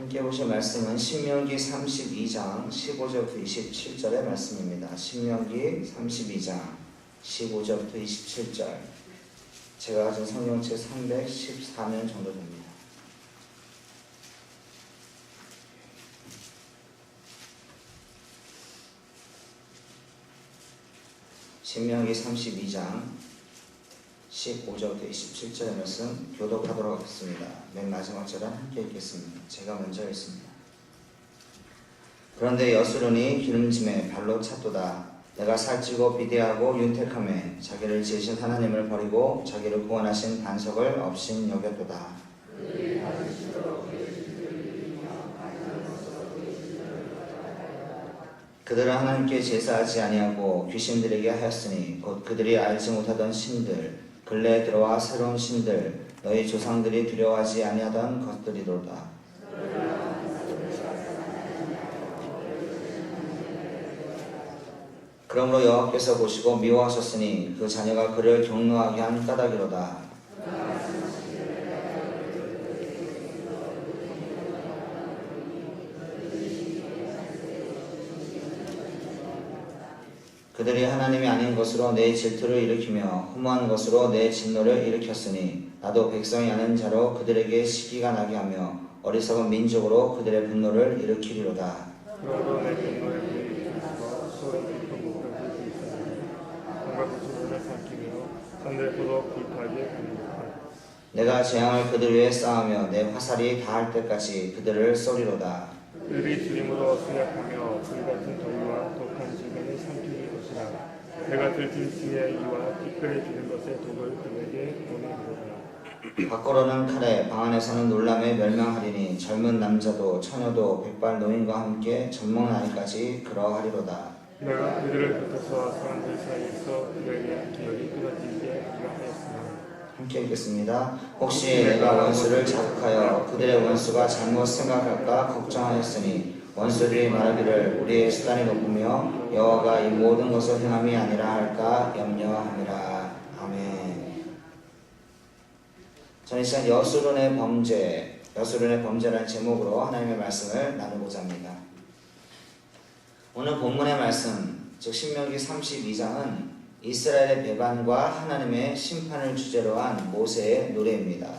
함께 보실 말씀은 신명기 32장 15절부터 27절의 말씀입니다. 신명기 32장 15절부터 27절. 제가 가진 성경책 314면 정도 됩니다. 신명기 32장 15절부터 27절의 말씀 교독하도록 하겠습니다. 맨 마지막 절은 함께 읽겠습니다. 제가 먼저 읽습니다. 그런데 여수론이 기름짐에 발로 찼도다. 내가 살찌고 비대하고 윤택함에 자기를 지으신 하나님을 버리고 자기를 구원하신 반석을 없인 여겼도다. 그들은 하나님께 제사하지 아니하고 귀신들에게 하였으니 곧 그들이 알지 못하던 신들 근래에 들어와 새로운 신들 너희 조상들이 두려워하지 아니하던 것들이로다. 그러므로 여호와께서 보시고 미워하셨으니 그 자녀가 그를 경노하게 한 까닭이로다. 그들이 하나님이 아닌 것으로 내 질투를 일으키며 허무한 것으로 내 진노를 일으켰으니 나도 백성이 아는 자로 그들에게 시기가 나게 하며 어리석은 민족으로 그들의 분노를 일으키리로다. 그러므로 내 분노에 그들이 일으켜서 소위 깊은 목을 볼 수 있었으니 강과 구슬을 삼키며 산들보도 불타게 하리로다. 내가 재앙을 그들 위에 쌓으며 내 화살이 닿을 때까지 그들을 쏘리로다. 그들이 주림으로 수약하며 불같은 더위와 독한 질병이 삼키는 것이라. 내가 들짐승의 이와 티끌에 주는 것의 독을 그들에게 보내리로다. 밖으로는 칼에 방 안에서는 놀람에 멸망하리니 젊은 남자도 처녀도 백발 노인과 함께 전먹나이까지 그러하리로다. 내가 그들을 흩어서 사람들 사이에서 그들에 대한 기억이 끊어지게 하리라 하였으나 함께 읽겠습니다. 혹시 내가 원수를 자극하여 그들의 원수가 잘못 생각할까 걱정하였으니 원수들이 말하기를 우리의 수단이 높으며 여호와가 이 모든 것을 행함이 아니라 할까 염려함이라. 아멘. 저는 이 시간 여수론의 범죄라는 제목으로 하나님의 말씀을 나누고자 합니다. 오늘 본문의 말씀, 즉 신명기 32장은 이스라엘의 배반과 하나님의 심판을 주제로 한 모세의 노래입니다.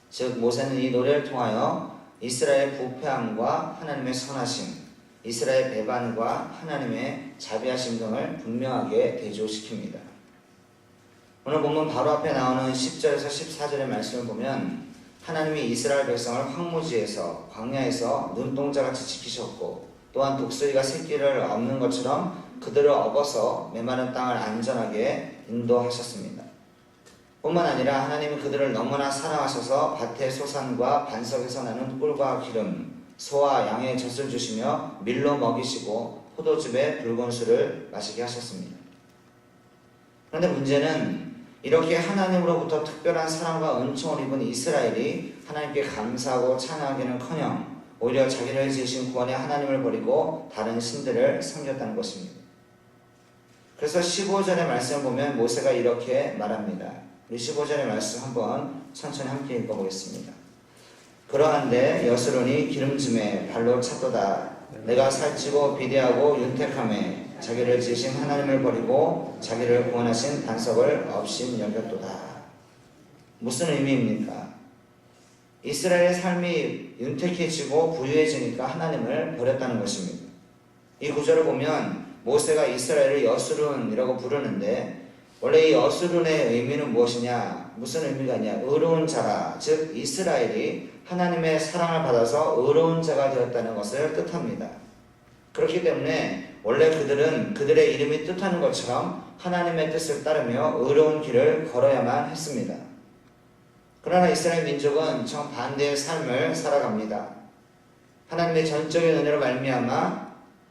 즉 모세는 이 노래를 통하여 이스라엘의 부패함과 하나님의 선하심, 이스라엘의 배반과 하나님의 자비하심 등을 분명하게 대조시킵니다. 오늘 본문 바로 앞에 나오는 10절에서 14절의 말씀을 보면 하나님이 이스라엘 백성을 황무지에서 광야에서 눈동자같이 지키셨고 또한 독수리가 새끼를 엎는 것처럼 그들을 업어서 메마른 땅을 안전하게 인도하셨습니다. 뿐만 아니라 하나님은 그들을 너무나 사랑하셔서 밭의 소산과 반석에서 나는 꿀과 기름, 소와 양의 젖을 주시며 밀로 먹이시고 포도즙에 붉은 술을 마시게 하셨습니다. 그런데 문제는 이렇게 하나님으로부터 특별한 사랑과 은총을 입은 이스라엘이 하나님께 감사하고 찬양하기는커녕 오히려 자기를 지으신 구원의 하나님을 버리고 다른 신들을 섬겼다는 것입니다. 그래서 15절의 말씀을 보면 모세가 이렇게 말합니다. 우리 15절의 말씀 한번 천천히 함께 읽어보겠습니다. 그러한데 여수론이 기름짐에 발로 찼도다. 내가 살찌고 비대하고 윤택함에 자기를 지으신 하나님을 버리고 자기를 구원하신 반석을 없인 여겼도다. 무슨 의미입니까? 이스라엘의 삶이 윤택해지고 부유해지니까 하나님을 버렸다는 것입니다. 이 구절을 보면 모세가 이스라엘을 여수론이라고 부르는데 원래 이 여수론의 의미는 무엇이냐? 무슨 의미가 있냐? 의로운 자라, 즉 이스라엘이 하나님의 사랑을 받아서 의로운 자가 되었다는 것을 뜻합니다. 그렇기 때문에 원래 그들은 그들의 이름이 뜻하는 것처럼 하나님의 뜻을 따르며 의로운 길을 걸어야만 했습니다. 그러나 이스라엘 민족은 정반대의 삶을 살아갑니다. 하나님의 전적인 은혜로 말미암아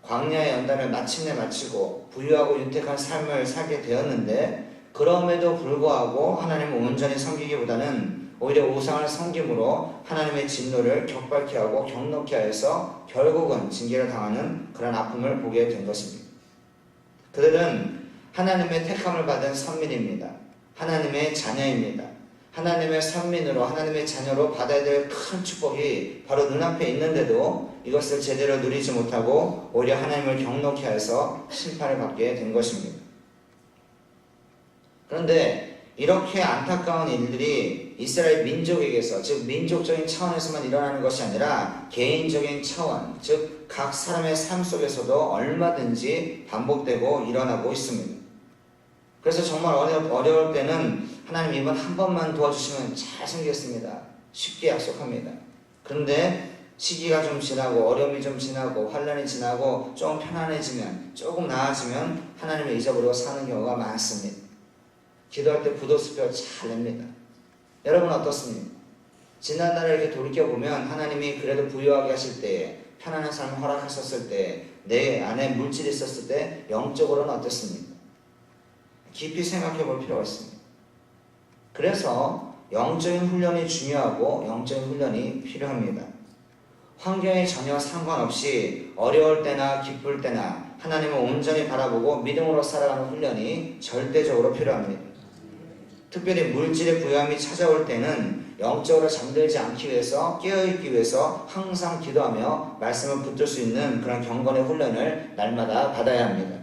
광야의 연단을 마침내 마치고 부유하고 윤택한 삶을 살게 되었는데 그럼에도 불구하고 하나님을 온전히 섬기기보다는 오히려 우상을 섬김으로 하나님의 진노를 격발케 하고 경노케 하여서 결국은 징계를 당하는 그런 아픔을 보게 된 것입니다. 그들은 하나님의 택함을 받은 선민입니다. 하나님의 자녀입니다. 하나님의 선민으로 하나님의 자녀로 받아야 될 큰 축복이 바로 눈앞에 있는데도 이것을 제대로 누리지 못하고 오히려 하나님을 경노케 해서 심판을 받게 된 것입니다. 그런데 이렇게 안타까운 일들이 이스라엘 민족에게서, 즉 민족적인 차원에서만 일어나는 것이 아니라 개인적인 차원, 즉 각 사람의 삶 속에서도 얼마든지 반복되고 일어나고 있습니다. 그래서 정말 어려울 때는 하나님 이번 한 번만 도와주시면 잘 생겼습니다. 쉽게 약속합니다. 그런데 시기가 좀 지나고 어려움이 좀 지나고 환난이 지나고 좀 편안해지면, 조금 나아지면 하나님을 잊어버리고 사는 경우가 많습니다. 기도할 때 부도수표 잘 냅니다. 여러분 어떻습니까? 지난날을 이렇게 돌이켜보면 하나님이 그래도 부유하게 하실 때에, 편안한 삶을 허락하셨을 때, 내 안에 물질이 있었을 때 영적으로는 어땠습니까? 깊이 생각해 볼 필요가 있습니다. 그래서 영적인 훈련이 중요하고 영적인 훈련이 필요합니다. 환경에 전혀 상관없이 어려울 때나 기쁠 때나 하나님을 온전히 바라보고 믿음으로 살아가는 훈련이 절대적으로 필요합니다. 특별히 물질의 부요함이 찾아올 때는 영적으로 잠들지 않기 위해서, 깨어있기 위해서 항상 기도하며 말씀을 붙들 수 있는 그런 경건의 훈련을 날마다 받아야 합니다.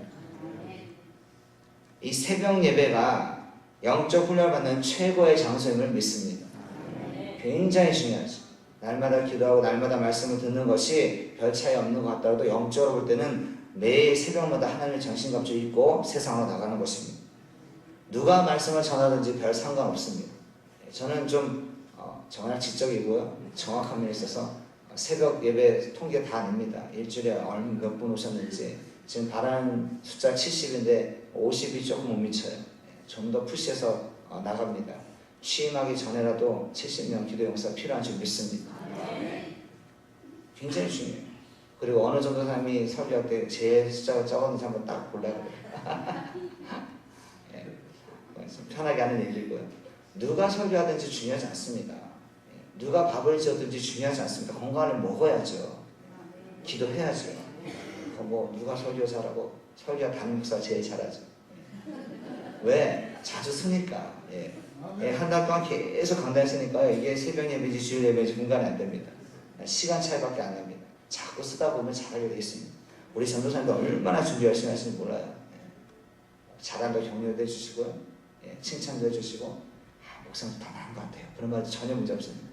이 새벽 예배가 영적 훈련을 받는 최고의 장소임을 믿습니다. 굉장히 중요하죠. 날마다 기도하고 날마다 말씀을 듣는 것이 별 차이 없는 것 같더라도 영적으로 볼 때는 매일 새벽마다 하나님의 정신갑주 입고 세상으로 나가는 것입니다. 누가 말씀을 전하든지 별 상관없습니다. 저는 좀 정말 지적이고요, 정확한 면에 있어서 새벽 예배 통계 다 냅니다. 일주일에 몇 분 오셨는지. 지금 바라는 숫자 70인데 50이 조금 못 미쳐요. 좀 더 푸시해서 나갑니다. 취임하기 전에라도 70명 기도 용사 필요한 줄 믿습니다. 굉장히 중요해요. 그리고 어느 정도 사람이 설교할 때 제 숫자가 적었는지 한번 딱 보려고 그래요. 편하게 하는 얘기고요. 누가 설교하든지 중요하지 않습니다. 누가 밥을 지어든지 중요하지 않습니다. 건강을 먹어야죠. 기도해야죠. 뭐 누가 설교 잘하고, 설교가 담임 목사 제일 잘하죠. 왜? 자주 쓰니까. 한 달 동안 계속 강단에 쓰니까 이게 새벽 예배지 주일 예배지 분간이 안 됩니다. 시간 차이밖에 안 납니다. 자꾸 쓰다 보면 잘하게 되어 있습니다. 우리 전도사님도 얼마나 준비 열심히 하시는지 몰라요. 잘한다고 격려도 해주시고요, 칭찬도 해주시고, 목사님 더 나은 것 같아요. 그런 말 전혀 문제 없습니다.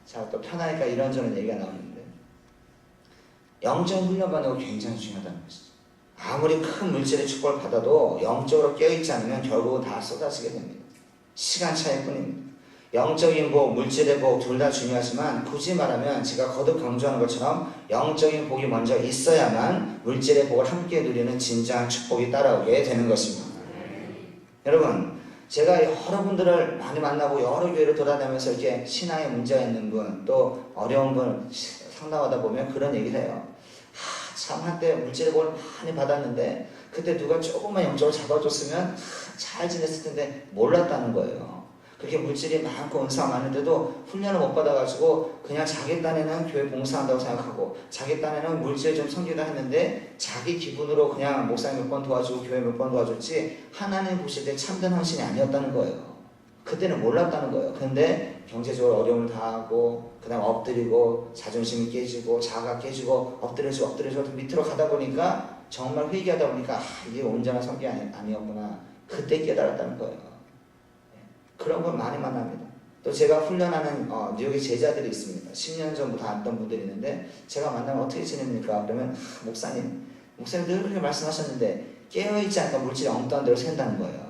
자, 또 편하니까 이런저런 얘기가 나오는데, 영적 훈련 받는 거 굉장히 중요하다는 것이죠. 아무리 큰 물질의 축복을 받아도 영적으로 깨어있지 않으면 결국은 다 쏟아지게 됩니다. 시간 차이일 뿐입니다. 영적인 복, 물질의 복 둘 다 중요하지만 굳이 말하면 제가 거듭 강조하는 것처럼 영적인 복이 먼저 있어야만 물질의 복을 함께 누리는 진정한 축복이 따라오게 되는 것입니다. 여러분, 제가 여러분들을 많이 만나고 여러 교회를 돌아다니면서 이렇게 신앙에 문제가 있는 분, 또 어려운 분 상담하다 보면 그런 얘기를 해요. 참 한때 물질의 복을 많이 받았는데 그때 누가 조금만 영적으로 잡아줬으면 잘 지냈을 텐데 몰랐다는 거예요. 그렇게 물질이 많고 은사가 많은데도 훈련을 못 받아가지고 그냥 자기 딴에는 교회 봉사한다고 생각하고 자기 딴에는 물질 좀 섬기다 했는데 자기 기분으로 그냥 목사님 몇 번 도와주고 교회 몇 번 도와줬지 하나님 보실 때 참된 헌신이 아니었다는 거예요. 그때는 몰랐다는 거예요. 근데 경제적으로 어려움을 당하고 그 다음 엎드리고 자존심이 깨지고 자아가 깨지고 엎드려서 밑으로 가다 보니까 정말 회개하다 보니까 이게 온전한 성격이 아니었구나. 그때 깨달았다는 거예요. 그런 걸 많이 만납니다. 또 제가 훈련하는 뉴욕에 제자들이 있습니다. 10년 전부터 알던 분들이 있는데 제가 만나면 어떻게 지냅니까? 그러면 목사님 늘 그렇게 말씀하셨는데 깨어있지 않으니까 물질이 엉뚱한 대로 샌다는 거예요.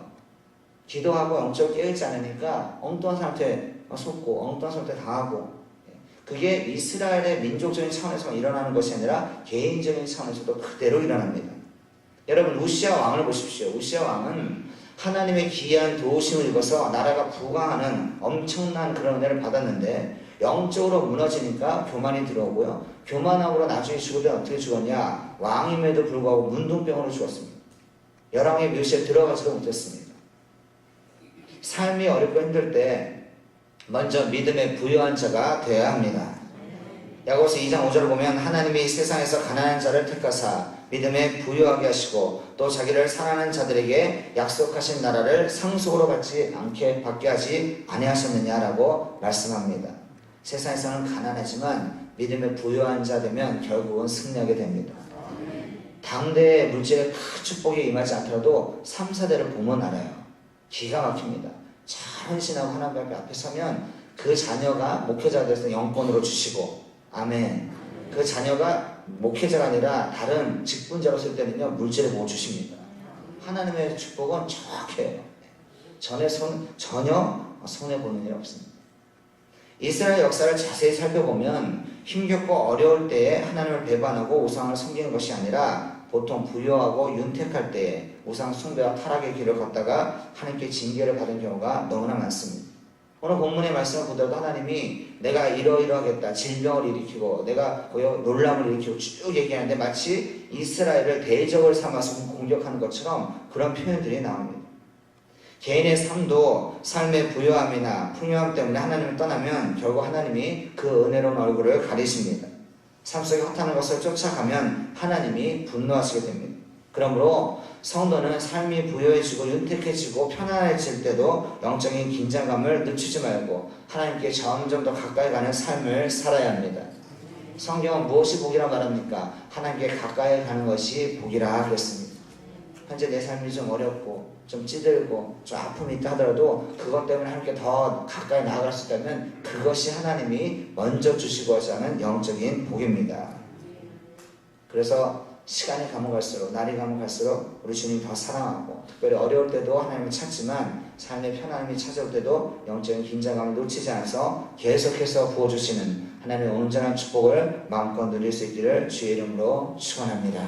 기도하고 영적으로 깨어있지 않으니까 엉뚱한 사람한테 속고 엉뚱한 사람한테 당하고, 그게 이스라엘의 민족적인 차원에서만 일어나는 것이 아니라 개인적인 차원에서도 그대로 일어납니다. 여러분, 우시아 왕을 보십시오. 우시아 왕은 하나님의 기이한 도우심을 입어서 나라가 부강하는 엄청난 그런 은혜를 받았는데 영적으로 무너지니까 교만이 들어오고요. 교만함으로 나중에 죽을 때 어떻게 죽었냐? 왕임에도 불구하고 문둥병으로 죽었습니다. 열왕의 묘시에 들어가지도 못했습니다. 삶이 어렵고 힘들 때 먼저 믿음의 부유한 자가 되어야 합니다. 야고보서 2장 5절을 보면 하나님이 세상에서 가난한 자를 택하사 믿음에 부유하게 하시고 또 자기를 사랑하는 자들에게 약속하신 나라를 상속으로 받게 하지 아니하셨느냐라고 말씀합니다. 세상에서는 가난하지만 믿음에 부유한 자 되면 결국은 승리하게 됩니다. 당대의 물질의 큰 축복이 임하지 않더라도 3, 4대를 보면 알아요. 기가 막힙니다. 잘 헌신하고 하나님 앞에 서면 그 자녀가 목회자가 돼서 영권으로 주시고, 아멘. 그 자녀가 목회자가 아니라 다른 직분자로 쓸 때는요, 물질을 못 주십니다. 하나님의 축복은 정확해요. 전혀 손해보는 일 없습니다. 이스라엘 역사를 자세히 살펴보면 힘겹고 어려울 때에 하나님을 배반하고 우상을 섬기는 것이 아니라 보통 부유하고 윤택할 때에 우상 숭배와 타락의 길을 걷다가 하나님께 징계를 받은 경우가 너무나 많습니다. 오늘 본문의 말씀을 보더라도 하나님이 내가 이러이러하겠다, 질병을 일으키고 내가 놀람을 일으키고 쭉 얘기하는데 마치 이스라엘을 대적을 삼아서 공격하는 것처럼 그런 표현들이 나옵니다. 개인의 삶도 삶의 부유함이나 풍요함 때문에 하나님을 떠나면 결국 하나님이 그 은혜로운 얼굴을 가리십니다. 삶 속에 허탄한 것을 쫓아가면 하나님이 분노하시게 됩니다. 그러므로 성도는 삶이 부유해지고 윤택해지고 편안해질 때도 영적인 긴장감을 늦추지 말고 하나님께 점점 더 가까이 가는 삶을 살아야 합니다. 성경은 무엇이 복이라 말합니까? 하나님께 가까이 가는 것이 복이라 그랬습니다. 현재 내 삶이 좀 어렵고 좀 찌들고 좀 아픔이 있다 하더라도 그것 때문에 하나님께 더 가까이 나아갈 수 있다면 그것이 하나님이 먼저 주시고자 하는 영적인 복입니다. 그래서 시간이 가면 갈수록, 날이 가면 갈수록 우리 주님 더 사랑하고, 특별히 어려울 때도 하나님을 찾지만 삶의 편안함이 찾아올 때도 영적인 긴장감을 놓치지 않아서 계속해서 부어주시는 하나님의 온전한 축복을 마음껏 누릴 수 있기를 주의 이름으로 축원합니다.